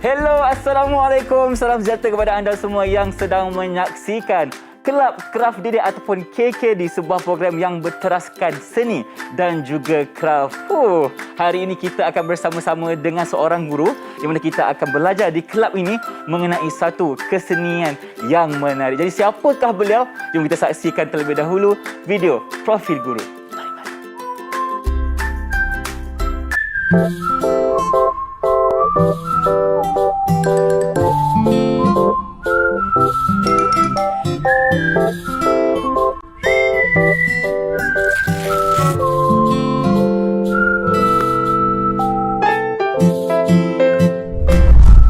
Hello, Assalamualaikum. Salam sejahtera kepada anda semua yang sedang menyaksikan Kelab Kraft Didik ataupun KKD, sebuah program yang berteraskan seni dan juga kraft. Hari ini kita akan bersama-sama dengan seorang guru di mana kita akan belajar di kelab ini mengenai satu kesenian yang menarik. Jadi siapakah beliau? Jom kita saksikan terlebih dahulu video profil guru.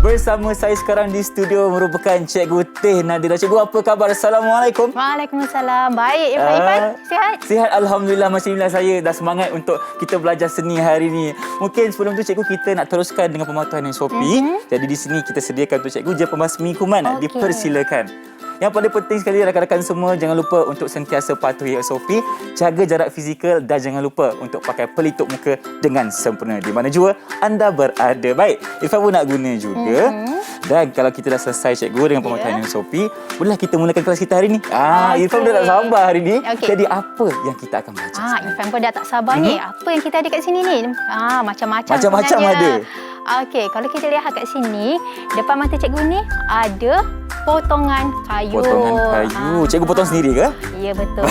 Bersama saya sekarang di studio merupakan Cikgu Teh Nadira. Cikgu, apa khabar? Assalamualaikum. Waalaikumsalam. Baik, Irfan. Sihat? Sihat, Alhamdulillah. Masya Allah, saya dah semangat untuk kita belajar seni hari ini. Mungkin sebelum tu, Cikgu, kita nak teruskan dengan pematuhan SOP. Jadi di sini kita sediakan untuk Cikgu je pembasmi kuman. Dipersilakan. Yang paling penting sekali, rakan-rakan semua, jangan lupa untuk sentiasa patuhi SOP, jaga jarak fizikal dan jangan lupa untuk pakai pelitup muka dengan sempurna di mana jua anda berada. Baik, Irfan pun nak guna juga. Dan kalau kita dah selesai, Cikgu, dengan pematuhan SOP, bolehlah kita mulakan kelas kita hari ini. Irfan dah tak sabar hari ini. Jadi apa yang kita akan belajar? Irfan pun dah tak sabar ni. Apa yang kita ada kat sini ni? Macam-macam ada. Okey, kalau kita lihat kat sini, depan mata Cikgu ni ada potongan kayu. Potongan kayu. Cikgu potong sendiri ke? Ya, betul.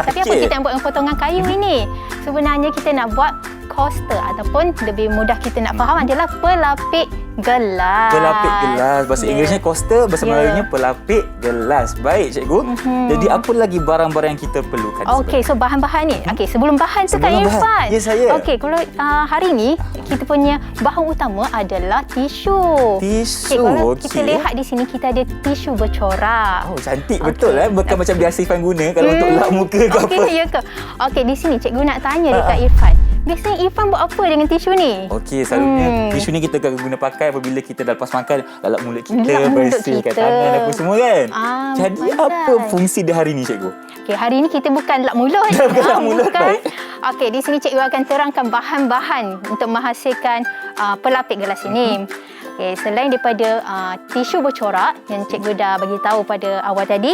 Tapi apa kita nak buat dengan potongan kayu ini? Sebenarnya kita nak buat coaster ataupun lebih mudah kita nak faham adalah pelapik gelas. Pelapik gelas. Bahasa Inggerisnya coaster, bahasa Melayunya pelapik gelas. Baik, Cikgu. Jadi apa lagi barang-barang yang kita perlukan? Okey, so bahan-bahan ni. Okey, sebelum bahan tu Kak Irfan. Ya, saya. Okey, kalau hari ni kita punya bahan utama adalah tisu. Tisu. Kalau kita lihat di sini kita ada tisu bercorak. Oh, cantik betul Bukan macam biasa Irfan guna kalau untuk lap muka ke apa. Ya ke? Okey, di sini cikgu nak tanya dekat Irfan. Biasanya Irfan buat apa dengan tisu ni? Okey, selalunya tisu ni kita akan guna pakai apabila kita dah lepas makan, lalap mulut kita, bersihkan tangan apa semua kan. Jadi apa fungsi dia hari ni, Cikgu? Okey, hari ni kita bukan lap mulut. Bukan lap mulut. Okey, di sini cikgu akan terangkan bahan-bahan untuk menghasilkan pelapik gelas ini. Okay, selain daripada tisu bercorak yang cikgu dah bagi tahu pada awal tadi,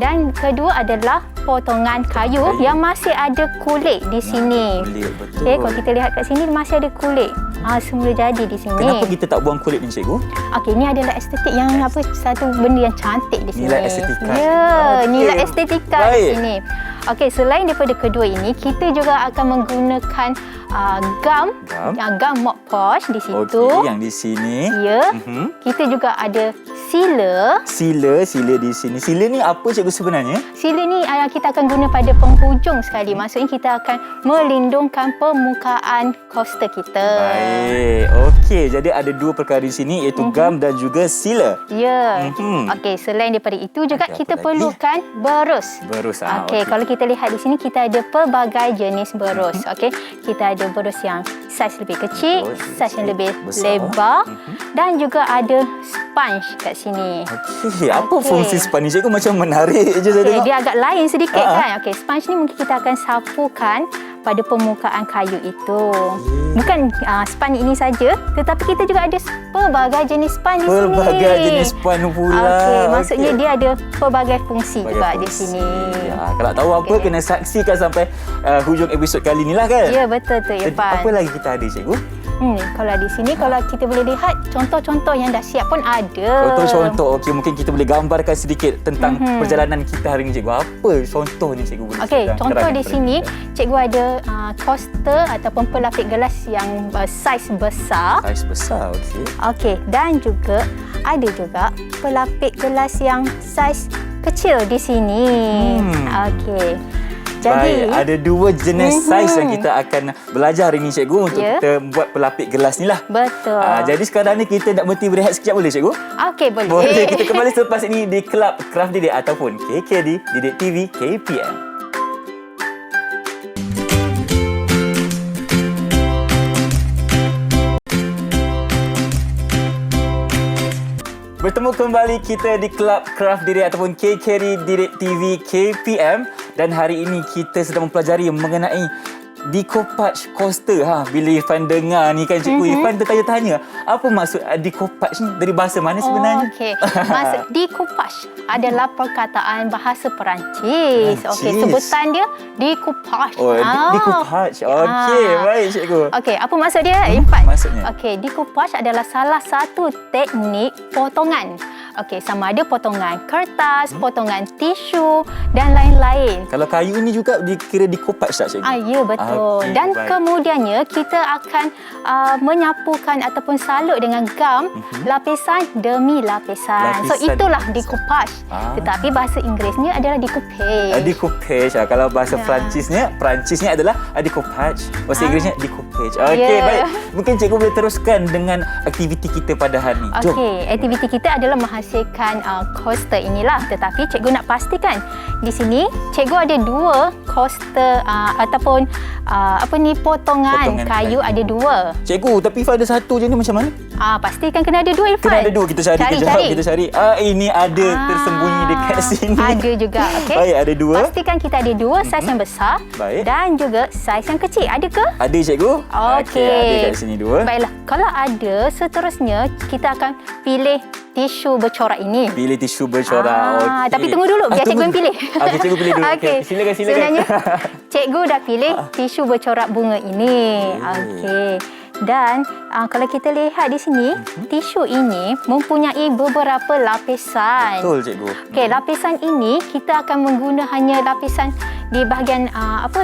dan kedua adalah potongan kayu yang masih ada kulit di sini. Kulit, betul. Okay, kalau kita lihat kat sini masih ada kulit. Semula jadi di sini. Kenapa kita tak buang kulit ni, Cikgu? Okey, ini adalah estetik yang satu benda yang cantik di sini. Nilai estetika. Ya, nilai estetika di sini. Okey, selain daripada kedua ini, kita juga akan menggunakan gam mop posh di situ. Okey, yang di sini. Ya. Kita juga ada sila. Sila di sini. Sila ni apa, Cikgu, sebenarnya? Sila ni kita akan guna pada penghujung sekali. Maksudnya kita akan melindungkan permukaan coaster kita. Baik. Okey, jadi ada dua perkara di sini iaitu gam dan juga sila. Ya. Okey, selain daripada itu juga kita perlukan berus. Berus. Okey, kalau kita lihat di sini kita ada pelbagai jenis berus. Okey, kita ada berus yang saiz lebih kecil, saiz yang lebih lebar dan juga ada sponge kat sini. Okey, apa fungsi sponge ni, Cikgu? Macam menarik je saya tengok. Dia agak lain sedikit kan. Okey, sponge ni mungkin kita akan sapukan pada permukaan kayu itu. Bukan sponge ini saja, tetapi kita juga ada pelbagai jenis sponge di sini. Pelbagai jenis sponge pula. Okey, maksudnya dia ada pelbagai fungsi juga di sini. Ya, kalau tahu apa, kena saksikan sampai hujung episod kali ni lah kan. Ya, betul tu Irfan. Apa lagi kita ada, Cikgu? Kalau di sini, kalau kita boleh lihat contoh-contoh yang dah siap pun ada. Contoh-contoh. Okey, mungkin kita boleh gambarkan sedikit tentang perjalanan kita hari ini, Cikgu. Apa contohnya, Cikgu? Okey, contoh di sini, Cikgu ada coaster ataupun pelapik gelas yang saiz besar. Saiz besar, okey. Okey, dan juga ada juga pelapik gelas yang saiz kecil di sini. Okey. Jadi, baik, ada dua jenis saiz yang kita akan belajar hari ini, Cikgu, untuk kita buat pelapik gelas ni lah. Betul. Jadi sekarang ni kita nak berhenti berehat sekejap, boleh, Cikgu? Okey, boleh. Boleh. Kita kembali selepas ini di Kelab Kraft Didik ataupun KKD, Didik TV KPM. Bertemu kembali kita di Kelab Kraft Didik ataupun KKD Didik TV KPM, dan hari ini kita sedang mempelajari mengenai decoupage coaster. Bila Irfan dengar ni kan cikgu, Irfan tertanya-tanya, apa maksud decoupage ni? Dari bahasa mana sebenarnya? Okey. Maksud decoupage adalah perkataan bahasa Perancis. Okey, sebutan dia decoupage. Decoupage. Okey, baik cikgu. Okey, apa maksud dia, Irfan? Maksudnya? Okey, decoupage adalah salah satu teknik potongan. Okey, sama ada potongan kertas, potongan tisu dan lain-lain. Kalau kayu ni juga dikira decoupage tak cikgu? Ya, betul. Okey, Dan baik. kemudiannya kita akan menyapukan ataupun salut dengan gam lapisan demi lapisan. So itulah decoupage. Tetapi bahasa Inggerisnya adalah decoupage. Decoupage. Kalau bahasa Perancisnya adalah decoupage. Bahasa Inggerisnya decoupage. Okey, baik. Mungkin cikgu boleh teruskan dengan aktiviti kita pada hari ni. Jom. Okey, aktiviti kita adalah menghasilkan coaster inilah. Tetapi cikgu nak pastikan di sini cikgu ada 2 coaster ataupun potongan kayu ada 2. Cikgu, tapi Ifan ada 1 je ni macam mana? Pastikan kena ada 2, Irfan. Kena ada 2, kita cari. Kita cari. Ini ada tersembunyi dekat sini. Ada juga, okey. Baik, ada 2. Pastikan kita ada 2 saiz yang besar. Baik. Dan juga saiz yang kecil. Ada ke? Ada cikgu. Okey. Ada kat sini 2. Baiklah, kalau ada, seterusnya kita akan pilih tisu bercorak ini. Pilih tisu bercorak. Okey. Tapi tunggu dulu, biar cikgu yang pilih. Okey, cikgu pilih dulu. Okey, silakan. Sebenarnya, cikgu dah pilih tisu bercorak bunga ini. Okey. Dan kalau kita lihat di sini, tisu ini mempunyai beberapa lapisan. Betul, cikgu. Okey, lapisan ini kita akan mengguna hanya lapisan di bahagian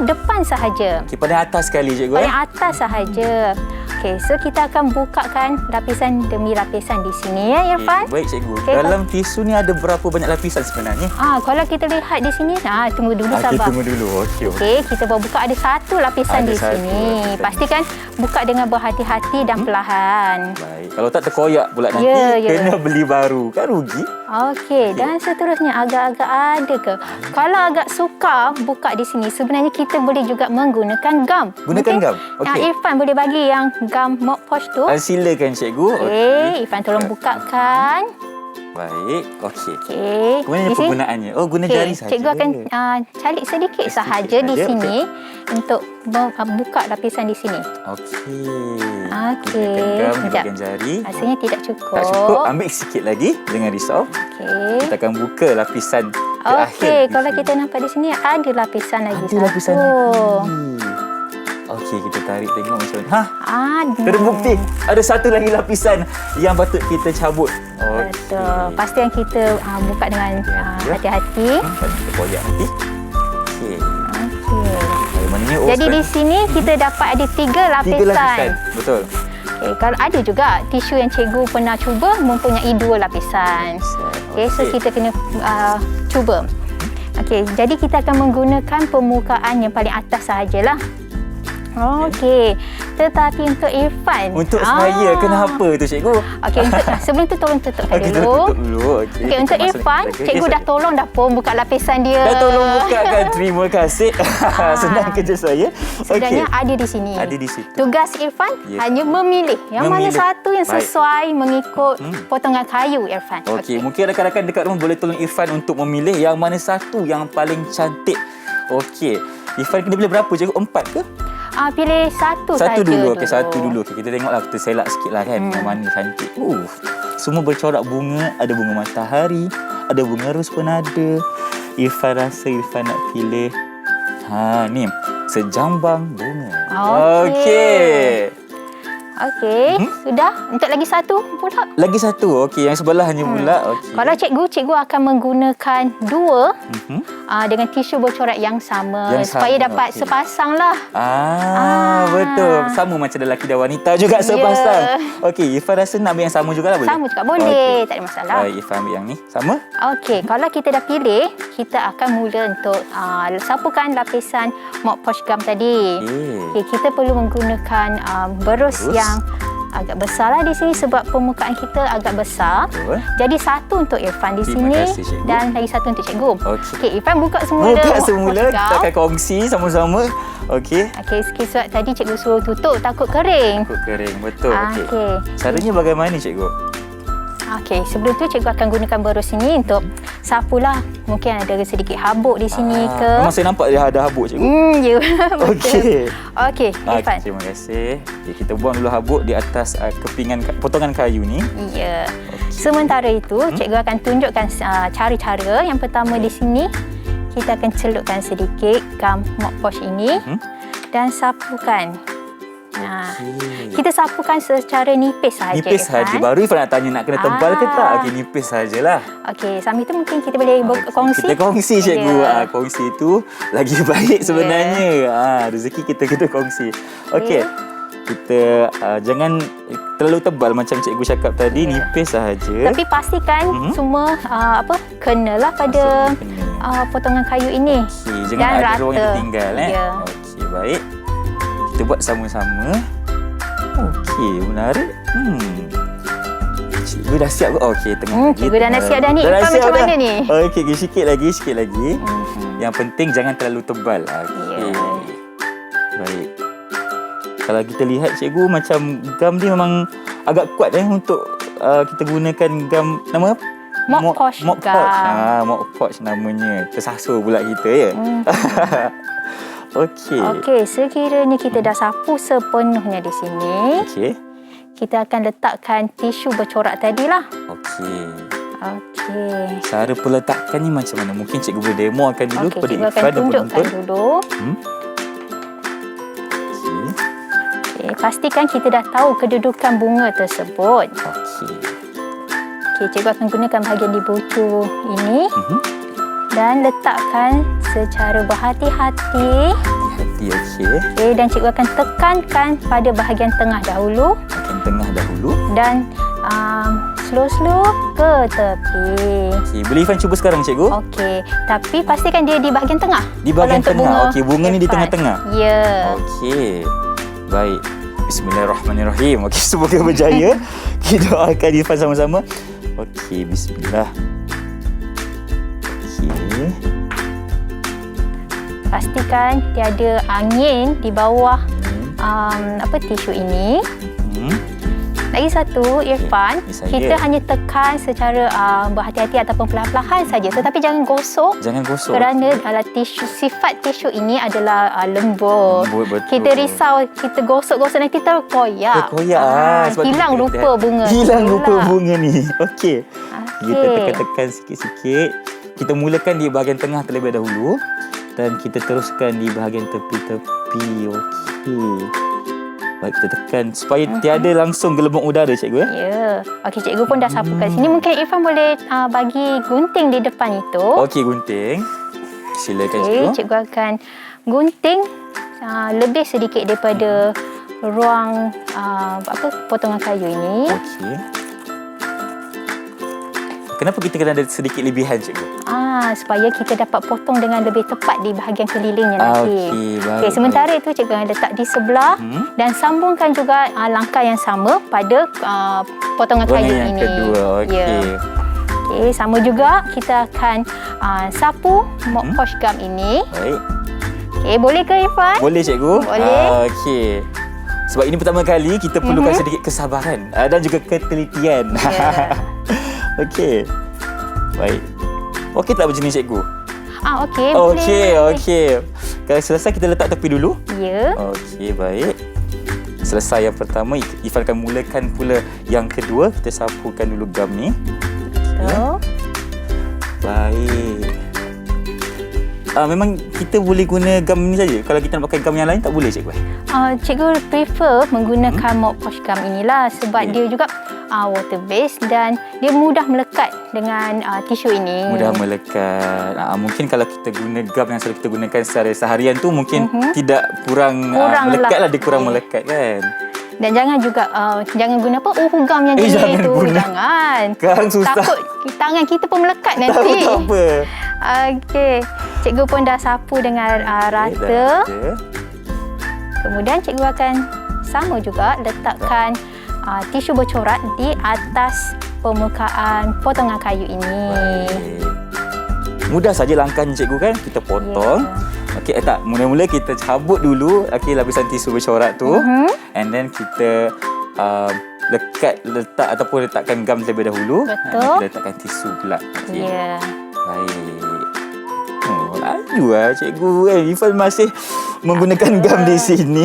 depan sahaja. Okey, pada atas sekali, cikgu. Paling atas sahaja. Okey, so kita akan bukakan lapisan demi lapisan di sini ya, Irfan. Baik, cikgu. Okey, Dalam tisu ni ada berapa banyak lapisan sebenarnya? Kalau kita lihat di sini, tunggu dulu Okey, sabar. tunggu dulu. Okey. Okey, kita baru buka ada 1 lapisan Ada di 1 sini. lapisan. Pastikan buka dengan berhati-hati dan perlahan. Baik. Kalau tak terkoyak pula nanti, Ya. kena beli baru. Kan rugi. Okey, dan seterusnya agak-agak ada ke? Kalau agak sukar buka di sini, sebenarnya kita boleh juga menggunakan gam. Gunakan gam? Okey. Okey. Irfan boleh bagi yang gam mop posh tu. Silakan, cikgu. Okey, Irfan tolong bukakan. Baik. Okey. Okey. Kemudian Di sini- penggunaannya. Guna Okey, jari saja. Cikgu akan calik sedikit sahaja di saja, sini untuk buka lapisan di sini. Okey. Okey. Gunakan gam di Sekejap. bahagian jari. Rasanya tidak cukup. Tak cukup, ambil sikit lagi. Jangan risau. Okey. Kita akan buka lapisan terakhir. Okey, di kalau sini. kita nampak di sini ada lapisan lagi Ada lapisan satu. lagi. Okey, kita tarik tengok macam mana. Ada. Terbukti ada 1 lagi lapisan yang patut kita cabut. Betul. Pastikan kita buka dengan Ya. hati-hati. Kan kita koyak nanti. Okey. Okey. Maknanya Jadi di sini kita dapat ada 3 lapisan. 3 lapisan. Betul. Okay, kalau ada juga tisu yang cikgu pernah cuba mempunyai 2 lapisan. Okey, so kita kena cuba. Okey, jadi kita akan menggunakan permukaan yang paling atas sahajalah. Okey. Tetapi untuk Irfan. Untuk saya, kenapa tu cikgu? Okey, sebelum tu tolong tutupkan Okey, dulu. tutup dulu. Okey, Okey, untuk kita masuk Irfan, lagi. cikgu dah tolong dah pun buka lapisan dia. Dah tolong bukakan. Terima kasih. Senang kerja saya. Sebenarnya Okey. ada di sini. Ada di situ. Tugas Irfan hanya memilih yang mana Memilih. satu yang Baik. sesuai mengikut potongan kayu Irfan. Okey, mungkin rakan-rakan dekat rumah boleh tolong Irfan untuk memilih yang mana satu yang paling cantik. Okey. Irfan kena pilih berapa cikgu? 4 ke? Pilih satu saja Satu dulu. Okey, satu dulu. Okey, kita tengoklah, kita selak sikitlah kan yang mana cantik. Semua bercorak bunga, ada bunga matahari, ada bunga ros pun ada. Irfan rasa Irfan nak pilih ni sejambang bunga. Okey. Okey, sudah. Untuk lagi satu pula. Lagi satu. Okey, yang sebelahnya pula. Okey. Kalau cikgu akan menggunakan 2 dengan tisu bercorak yang sama supaya dapat sepasang lah. Betul. Sama macam lelaki dan wanita juga sepasang. Okey, Irfan rasa nak ambil yang sama juga lah boleh? Sama juga boleh, tak ada masalah. Baik, Irfan ambil yang ni. Sama? Okey, kalau kita dah pilih, kita akan mula untuk sapukan lapisan mop posh gum tadi. Okey, kita perlu menggunakan berus yang agak besar lah di sini sebab permukaan kita agak besar. Betul. Jadi 1 untuk Irfan di Terima sini kasih, cikgu. dan lagi 1 untuk cikgu. Okey. Okey, Irfan buka semula. Buka mop semula, posh kita gum. akan kongsi sama-sama. Okey. Okey, sikit sebab tadi cikgu suruh tutup takut kering. Takut kering, betul. Okey. Okey. Caranya bagaimana cikgu? Okey, sebelum tu cikgu akan gunakan berus ini untuk sapulah. Mungkin ada sedikit habuk di sini ke. Memang saya nampak dia ada habuk, cikgu. Ya, betul. Okey. Okey, Irfan. Terima kasih. Okay, kita buang dulu habuk di atas kepingan potongan kayu ni. Ya. Sementara itu, cikgu akan tunjukkan cara-cara. Yang pertama di sini, kita akan celupkan sedikit gam mop wash ini dan sapukan. Nah, kita sapukan secara nipis saja. Nipis saja. Baru Ifan nak tanya nak kena tebal ke tak? Okey, nipis sajalah. Okey, sambil tu mungkin kita boleh kongsi. Kita kongsi, cikgu. Ya. Kongsi itu lagi baik sebenarnya. Rezeki kita kena kongsi. Okey. Kita jangan terlalu tebal macam cikgu cakap tadi, nipis sahaja. Tapi pastikan semua kenalah pada potongan kayu ini. Okey, jangan dan ada rata. ruang yang tertinggal. Ya. Okey, baik. Kita buat sama-sama. Okey, menarik. Cikgu dah siap ke? Okey, tengah lagi. Cikgu dah nak siap dah ni. Irfan macam mana ni? Okey, sikit lagi. Yang penting jangan terlalu tebal. Okey. Ya. Baik. Kalau kita lihat cikgu, macam gam dia memang agak kuat untuk kita gunakan gam nama apa? Mop Posh Mop gum. Posh. Mop Posh namanya. Tersasul pula kita ya. Okey. Okey, sekiranya kita dah sapu sepenuhnya di sini, Okey. kita akan letakkan tisu bercorak tadilah. Okey. Okey. Cara peletakan ni macam mana? Mungkin cikgu boleh demokan dulu Okey, kepada cikgu akan Ifan dan tunjukkan penonton. dulu. Okey. Okey, pastikan kita dah tahu kedudukan bunga tersebut. Okey. Okey, cikgu akan gunakan bahagian di bucu ini dan letakkan secara berhati-hati. Hati, okey. Okey, dan cikgu akan tekankan pada bahagian tengah dahulu Bahagian tengah dahulu. dan slow-slow ke tepi. Okey, boleh Ifan cuba sekarang cikgu? Okey, tapi pastikan dia di bahagian tengah. Di bahagian Kalau untuk tengah. Okey, bunga ni di Irfan. tengah-tengah. Ya. Okey. Baik. Bismillahirrahmanirrahim. Okey, semoga berjaya. Kita doakan Irfan sama-sama. Okey, bismillah. Okey. Pastikan tiada angin di bawah tisu ini. Lagi satu, Irfan, saya. kita hanya tekan secara berhati-hati ataupun perlahan-lahan saja, tetapi jangan gosok. Jangan gosok. Kerana sifat tisu ini adalah lembut. Lembut, betul. Kita risau, kita gosok-gosok nanti terkoyak. Terkoyak. Sebab hilang kita rupa bunga. Hilang tu rupa pula. bunga ni. Okey. Kita Okey. tekan-tekan sikit-sikit. Kita mulakan di bahagian tengah terlebih dahulu. Dan kita teruskan di bahagian tepi-tepi. Okey. Baik, kita tekan supaya tiada langsung gelembung udara, cikgu. Ya. Okey, cikgu pun dah sapu kat sini. Mungkin Irfan boleh bagi gunting di depan itu. Okey, gunting. Silakan, Okey, cikgu. cikgu akan gunting lebih sedikit daripada ruang potongan kayu ini. Okey. Kenapa kita kena ada sedikit lebihan, cikgu? Supaya kita dapat potong dengan lebih tepat di bahagian kelilingnya nanti. Okey, baik. Okey, sementara itu cikgu akan letak di sebelah dan sambungkan juga langkah yang sama pada potongan kayu yang ini. kedua. Okey. Ya. Okey, sama juga kita akan sapu mop wash gum ini. Baik. Okey, boleh ke Irfan? Boleh, cikgu? Boleh. Okey. Sebab ini pertama kali kita perlukan sedikit kesabaran dan juga ketelitian. Ya. Okey. Baik. Okey tak macam ni, cikgu? Okey, boleh. Okey. Kalau selesai kita letak tepi dulu. Ya. Okey, baik. Selesai yang pertama, Ifan akan mulakan pula yang kedua. Kita sapukan dulu gam ni. So, Baik. Memang kita boleh guna gam ni saja. Kalau kita nak pakai gam yang lain tak boleh, cikgu? cikgu prefer menggunakan mop wash gum inilah sebab dia juga water based dan dia mudah melekat dengan tisu ini. Mudah melekat. Mungkin kalau kita guna gam yang selalu kita gunakan secara seharian tu mungkin tidak kurang melekat lah. Dia kurang melekat kan. Dan jangan juga jangan guna gam yang jenis jangan tu. guna. Jangan. Sekarang susah. Takut tangan kita pun melekat nanti. Tak apa. Okey. Cikgu pun dah sapu dengan rata. Kemudian cikgu akan sama juga letakkan tisu bercorak di atas permukaan potongan kayu ini. Baik. Mudah saja langkahnya, cikgu kan. Kita potong. Okey, tak. Mula-mula kita cabut dulu lapisan tisu bercorak tu. And then kita letak ataupun letakkan gam terlebih dahulu. Betul. Kita letakkan tisu pula. Okey. Ya. Baik. Oh, laju lah cikgu kan. Irfan masih menggunakan gam di sini.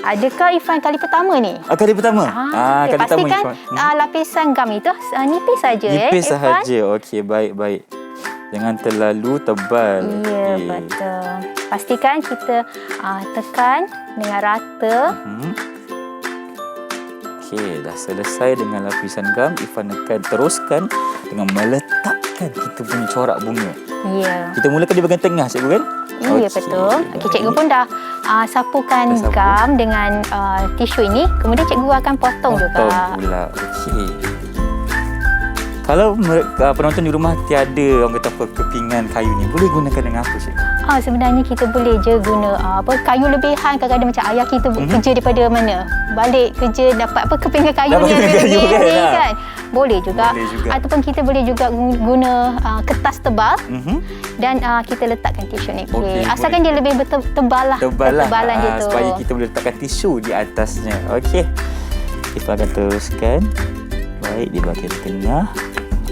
Adakah Irfan kali pertama ni? Kali pertama? Okay, kali pertama pastikan Irfan. lapisan gam itu nipis saja Nipis Irfan. sahaja. Okey, baik. Jangan terlalu tebal. Ya, Okey. betul. Pastikan kita tekan dengan rata. Okey, dah selesai dengan lapisan gam. Irfan akan teruskan dengan meletakkan kita punya corak bunga. Ya. Kita mulakan di bahagian tengah, cikgu kan? Ya, betul. Okey, cikgu pun dah sapukan Dah sapu. gam dengan tisu ini. Kemudian cikgu akan potong juga. Potong pula. Okey. Kalau penonton di rumah tiada orang kata apa kepingan kayu ni, boleh gunakan dengan apa, cikgu? Sebenarnya kita boleh je guna kayu lebihan. Kadang-kadang macam ayah kita kerja daripada mana? Balik kerja dapat kepingan kayu Dapat ni kepingan kayu lebih kan, ni lah. kan. Boleh juga. Ataupun kita boleh juga guna kertas tebal dan kita letakkan tisu ni. Okey, Asalkan dia lebih tebal lah. Tebal lah. Ketebalan dia tu. Supaya kita boleh letakkan tisu di atasnya. Okey. Kita akan teruskan. Baik, di bahagian tengah.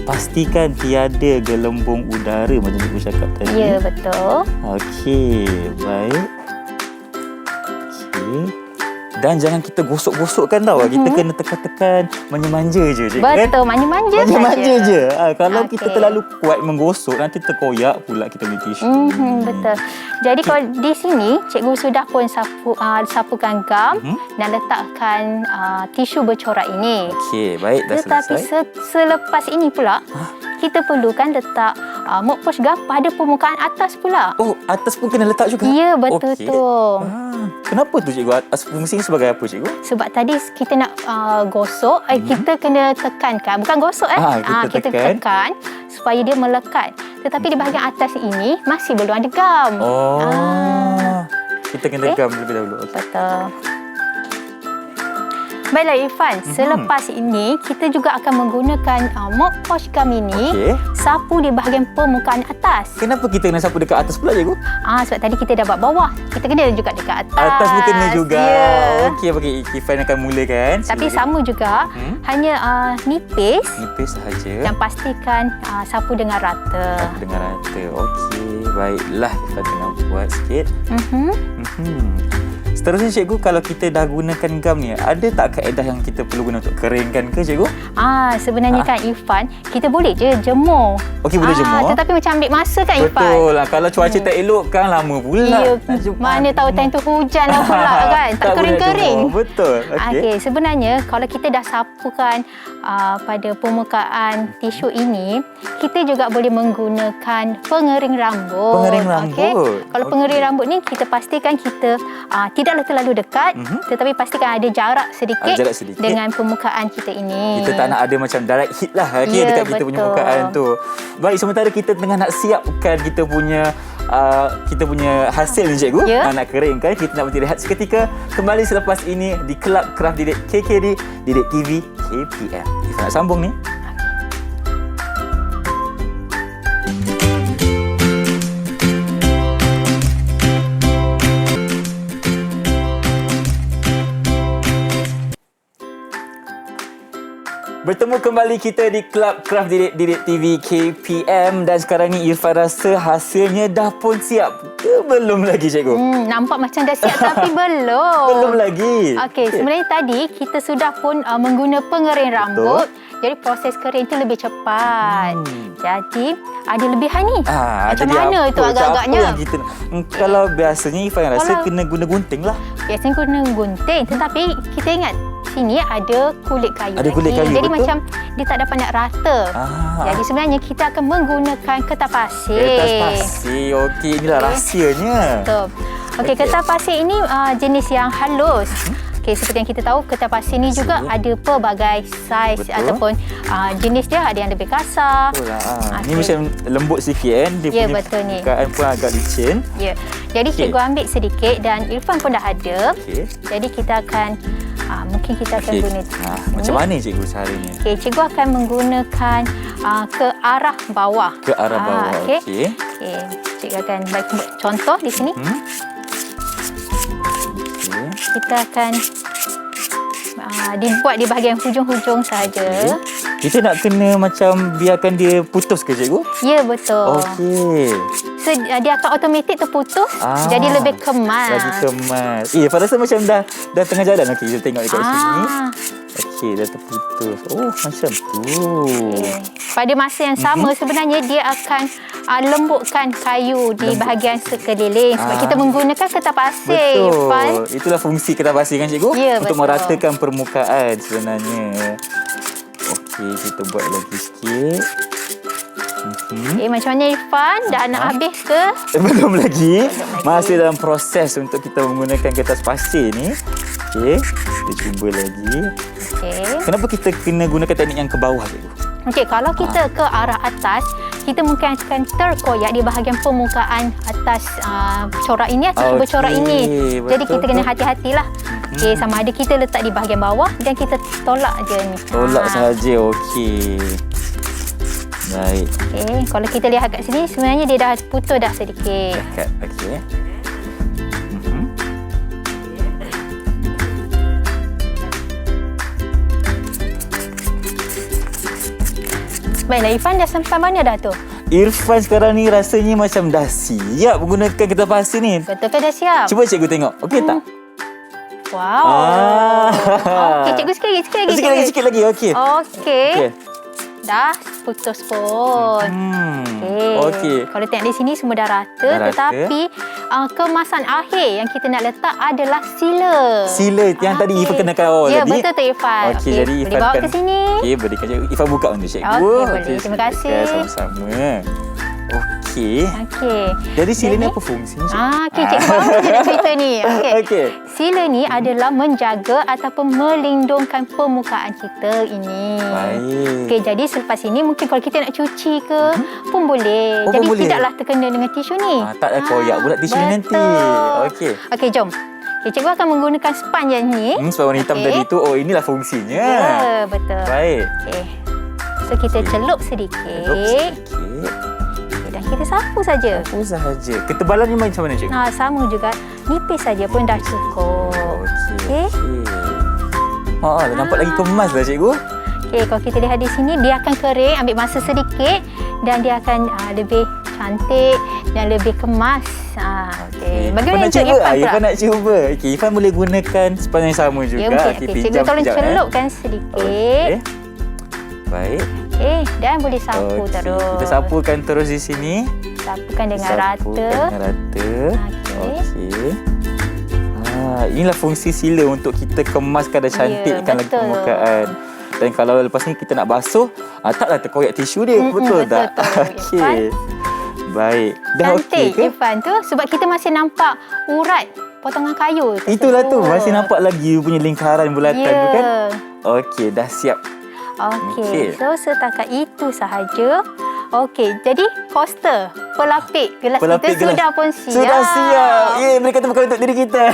Pastikan tiada gelembung udara macam cikgu cakap tadi. Ya, betul. Okey, baik. Okey. Dan jangan kita gosok-gosokkan tau. Kita kena tekan-tekan, manja-manja je, cikgu kan? Betul, manja-manja saja. Manja-manja je. Kalau kita Okey. terlalu kuat menggosok, nanti terkoyak pula kita punya tisu. Betul. Jadi kalau di sini cikgu sudah pun sapukan gam dan letakkan tisu bercorak ini. Okey, baik, dah Tetapi selesai. selepas ini pula kita perlukan letak mopos gam pada permukaan atas pula. Oh, atas pun kena letak juga? Ya, betul Okey. tu. Kenapa tu, cikgu? Atas fungsi sebagai apa, cikgu? Sebab tadi kita nak gosok, kita kena tekankan. Bukan gosok kita tekan. tekan supaya dia melekat. Tetapi di bahagian atas ini masih belum ada gam. Oh. Kita kena Okey. gam lebih dahulu. Okey. Betul. Baiklah Irfan, selepas ini kita juga akan menggunakan mop wash gum ini Okey. sapu di bahagian permukaan atas. Kenapa kita kena sapu dekat atas pula, cikgu? Sebab tadi kita dah buat bawah, kita kena juga dekat atas. Atas pun kena juga. Ya. Okey. Irfan akan mulakan. Tapi Silakan. sama juga, hanya nipis Nipis sahaja. dan pastikan sapu dengan rata. Aku dengar rata. Okey, baiklah. Kita tengah buat sikit. Seterusnya, cikgu, kalau kita dah gunakan gam ni, ada tak kaedah yang kita perlu guna untuk keringkan ke, cikgu? Sebenarnya kan Irfan, kita boleh je jemur. Okey, boleh jemur. Tetapi macam ambil masa kan Irfan. Betul lah. Kalau cuaca tak elok kan lama pula. Ya, Nak jemur. mana tahu time tu hujan lah pula kan. Tak boleh kering-kering. jemur. Betul. Okey. Okey, sebenarnya kalau kita dah sapukan pada permukaan tisu ini, kita juga boleh menggunakan pengering rambut. Pengering rambut. Okey. Kalau Okey. pengering rambut ni kita pastikan kita tidaklah terlalu dekat, tetapi pastikan ada jarak sedikit, Jarak sedikit. dengan permukaan kita ini. Kita tak nak ada macam direct hit lah Ya, dekat kita punya betul. permukaan tu. Baik, sementara kita tengah nak siapkan kita punya hasil ni, cikgu. Ya. Nak keringkan, kita nak berhenti rehat seketika. Kembali selepas ini di Kelab Kraft Didik KKD, Didik TV KPM. Kita nak sambung ni. Bertemu kembali kita di Kelab Kraft Didik TV KPM dan sekarang ni Irfan rasa hasilnya dah pun siap ke belum lagi, cikgu? Nampak macam dah siap tapi belum. Belum lagi. Okey, sebenarnya tadi kita sudah pun mengguna pengering rambut. Jadi proses kering tu lebih cepat. Jadi ada lebihan ni. Macam jadi mana apa? tu agak-agaknya? Apa yang kita kalau biasanya Irfan rasa kena guna gunting lah. Biasanya guna gunting, tetapi kita ingat sini ada kulit kayu. Ada kulit lagi. kayu, Jadi betul. macam dia tak dapat nak rata. Jadi sebenarnya kita akan menggunakan kertas pasir. Kertas pasir. Okey, inilah rahsianya. Betul. Okey, kertas pasir ini jenis yang halus. Okey, seperti yang kita tahu, kertas pasir ni juga ada pelbagai saiz. Betul. Ataupun jenis dia ada yang lebih kasar. Betul lah. Ni Okey. macam lembut sikit kan. Dia Ya, punya betul ni. permukaan pun agak licin. Ya. Jadi cikgu ambil sedikit dan Irfan pun dah ada. Okey. Jadi kita akan mungkin kita akan guna Macam mana, cikgu, caranya? Okey, cikgu akan menggunakan ke arah bawah. Ke arah bawah. Okey. Okey. Okey, cikgu akan bagi contoh di sini. Okey. Kita akan dibuat di bahagian hujung-hujung saja. Kita nak kena macam biarkan dia putus ke cikgu? Ya, betul. Okey. So, dia akan automatik terputus, jadi lebih kemas. Lagi kemas. Irfan rasa macam dah tengah jalan. Okey, kita tengok dekat sini. Okey, dah terputus. Oh, macam tu. Okay. Pada masa yang sama sebenarnya dia akan lembutkan kayu di bahagian sekeliling sebab kita menggunakan kertas pasir. Betul. Irfan. Itulah fungsi kertas pasir kan cikgu? Ya, untuk betul. meratakan permukaan sebenarnya. Okey, kita buat lagi sikit. Okay, macam mana Irfan? Dah nak habis ke? Belum lagi. Masih dalam proses untuk kita menggunakan kertas pasir ni. Okey, kita cuba lagi. Okey. Kenapa kita kena gunakan teknik yang ke bawah cikgu? Okey, kalau kita ke arah atas, kita mungkin akan terkoyak di bahagian permukaan atas corak ini atau bercorak ini. Jadi kita kena hati-hatilah. Okey, sama ada kita letak di bahagian bawah dan kita tolak je ni. Tolak sahaja. Okey. Baik. Okey, kalau kita lihat kat sini sebenarnya dia dah putus dah sedikit. Dekat. Okey. Baiklah, Irfan dah sampai mana dah tu? Irfan sekarang ni rasanya macam dah siap menggunakan kertas pasir ni. Betul ke dah siap? Cuba cikgu tengok. Okey tak? Wow. Okey, cikgu sikit lagi. Sikit lagi. Okey. Okey. Dah putus pun. Okey. Kalau tengok di sini semua dah rata. Tetapi kemasan akhir yang kita nak letak adalah sila. Sila yang tadi Irfan kenakan awal ya, tadi. Ya, betul tu Irfan. Okey, jadi boleh Irfan bawa ke sini. Okey, berikan cikgu. Irfan buka untuk cikgu. Okey, boleh. Terima kasih. Sama-sama. Okey. Okey. Jadi sila ni apa fungsinya? Okey, cikgu baru je nak cerita ni. Okey. Sila ni adalah menjaga ataupun melindungkan permukaan kita ini. Baik. Okey, jadi selepas ini mungkin kalau kita nak cuci ke pun boleh. Oh, jadi pun boleh? tidaklah terkena dengan tisu ni. Tak ada koyak pula tisu ni nanti. Okey. Okey, jom. Okay, cikgu akan menggunakan sponge yang ni. Sponge warna hitam tadi tu. Oh, inilah fungsinya. Ya, betul. Baik. Okey. So kita celup sedikit. Dan kita sapu saja. Sapu sahaja. Ketebalannya macam mana cikgu? Sama juga. Nipis saja pun dah cukup. Okey. Dah nampak lagi kemas dah cikgu. Okey, kalau kita lihat di sini dia akan kering, ambil masa sedikit dan dia akan lebih cantik dan lebih kemas. Okey. Bagaimana untuk Irfan? Irfan nak cuba. Okey, Irfan boleh gunakan sponge yang sama juga. Ya, okey. Cikgu tolong celupkan sedikit. Baik. Okey, dan boleh sapu terus. Kita sapukan terus di sini. Sapukan dengan rata. Okey. Inilah fungsi sila untuk kita kemaskan dan cantikkan lagi permukaan. Dan kalau lepas ni kita nak basuh, taklah terkoyak tisu dia. Betul tak? Okey. Baik. Dah okey ke? Irfan tu sebab kita masih nampak urat potongan kayu tersebut. Itulah tu. Masih nampak lagi punya lingkaran bulatan tu kan? Okey, dah siap. Okey. So setakat itu sahaja. Okey, jadi coaster pelapik gelas kita sudah pun siap. Sudah siap. Mereka temukan untuk diri kita.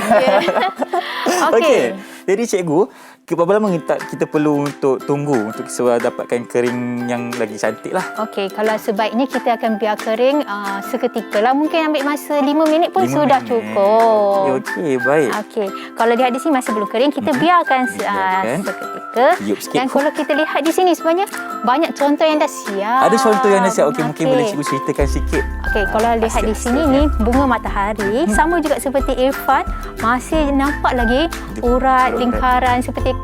Okey. Jadi cikgu, berapa lama kita perlu untuk tunggu untuk kita dapatkan kering yang lagi cantik lah? Okey, kalau sebaiknya kita akan biar kering seketika lah. Mungkin ambil masa 5 minit pun sudah cukup. Okey, baik. Okey, kalau lihat di sini masih belum kering, kita biarkan seketika. Dan kalau kita lihat di sini sebenarnya banyak contoh yang dah siap. Ada contoh yang dah siap. Okey, mungkin boleh cikgu ceritakan sikit. Okey, kalau lihat di sini ni bunga matahari sama juga seperti Irfan, masih nampak lagi urat lingkaran seperti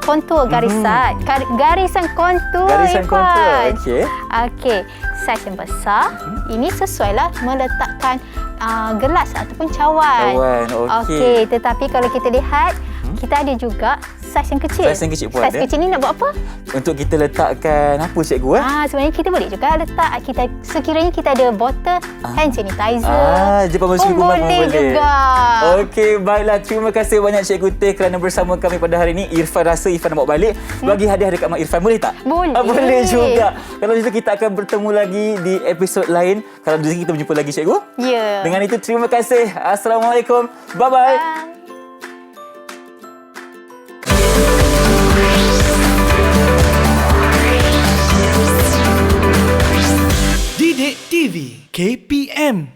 kontur garisan. Garisan kontur. Okey. Okey, saiz yang besar. Ini sesuailah meletakkan gelas ataupun cawan. Okey, tetapi kalau kita lihat kita ada juga saiz yang kecil. Saiz yang kecil pun Saiz kecil ni nak buat apa? Untuk kita letakkan apa cikgu? Sebenarnya kita boleh juga letak sekiranya kita ada botol hand sanitizer. Jepang Masjid Kuman pun boleh juga. Okey, baiklah. Terima kasih banyak Cikgu Teh kerana bersama kami pada hari ini. Irfan rasa Irfan nak bawa balik. Bagi hadiah dekat Mak Irfan. Boleh tak? Boleh. Boleh juga. Kalau begitu kita akan bertemu lagi di episod lain. Kalau di sini kita berjumpa lagi cikgu. Ya. Dengan itu terima kasih. Assalamualaikum. Bye-bye. Bye. Didik TV KPM